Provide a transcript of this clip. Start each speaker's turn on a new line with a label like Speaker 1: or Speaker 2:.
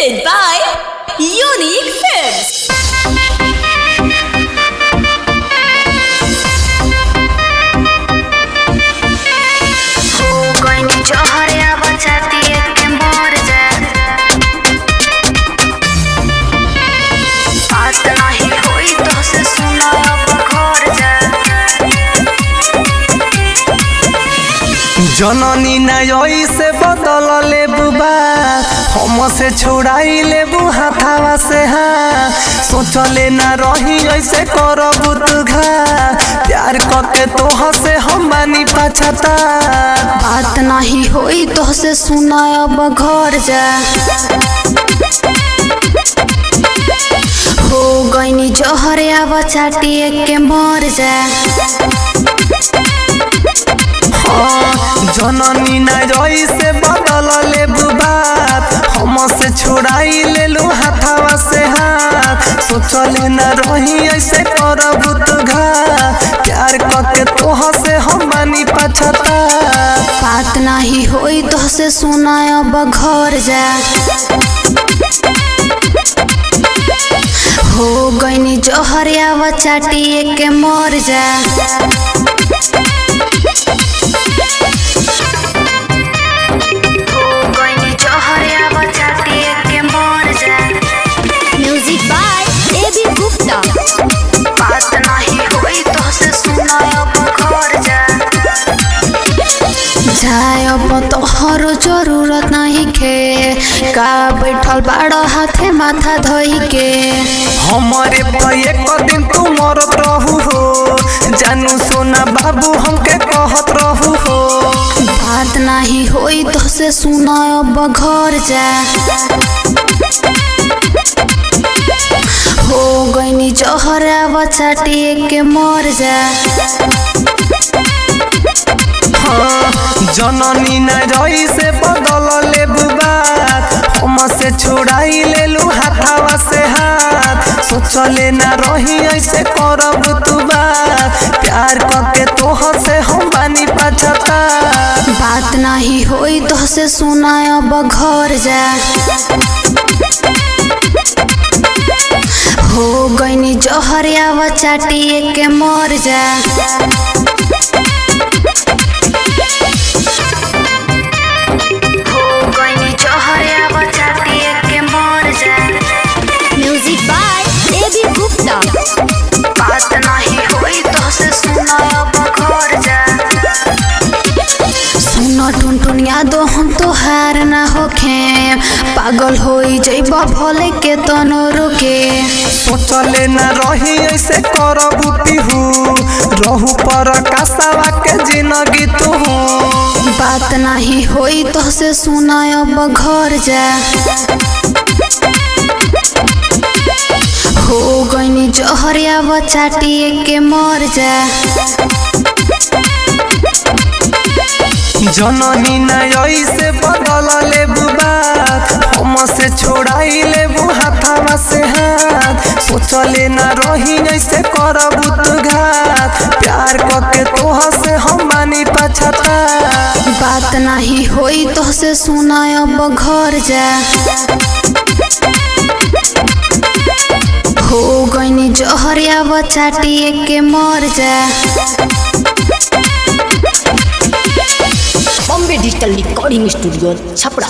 Speaker 1: presented by Unique Films.
Speaker 2: जननी नई से बदल ले बुबा हम से छोड़ाई लेबू हाथावा से हाँ सोचले ना रही ऐसे करब तू घा प्यार करके तोह से हम बानी पछता
Speaker 3: बात नहीं होई तो से सुना अब घर जा हो गईनी जहर अब चाटिए के मर जा
Speaker 2: जननी नई से बदल ले बात हम से छोड़ाई ले लू हाथावा से हाथ सोचले न रही ऐसे करब तू घा प्यार करके तोह से हम बानी पछता
Speaker 3: बात नहीं होई तो से सुना अब घर जा हो गईनी जहर अब चाटिए के मर जा तोहर जरूरत नहीं के का बैठल बाड़ हाथे माथा धोई के
Speaker 2: हमारे एक दिन तू मरत रहू हो जानू सोना बाबू हमके कहत रहू हो
Speaker 3: बात नहीं होई तो से सुना अब घर जा हो गईनी जहर अब चाटिए के मर जा
Speaker 2: जननी नई से बदल ले बात हम से छोड़ाई ले लू हाथावा से हाथ सोचले ना रही ऐसे करब तू बात प्यार करके तोह से हम बानी पछता
Speaker 3: बात नहीं होई तो से सुना अब घर जा हो गईनी जहर अब चाटिए के मर जा दो हम तो हार ना होखे पागल होई जइबा भले के तनो रुके
Speaker 2: सोचले ना रही ऐसे करब पीहू रहू पर कासावा के जिंदगी तू
Speaker 3: बात नहीं होई तो से सुना अब घर जा हो गईनी जहर अब चाटिए के मर जा
Speaker 2: जननी नई से बदल ले बात हम से छोड़ाई लेबू हाथावा से हाथ सोचले ना रही ऐसे करब तू घात प्यार करके तोह से हम बानी पछता
Speaker 3: बात नहीं होई तो से सुना अब घर जा हो गईनी जहर अब चाटिए के मर जा
Speaker 1: Bombay digital recording studio Chhapra.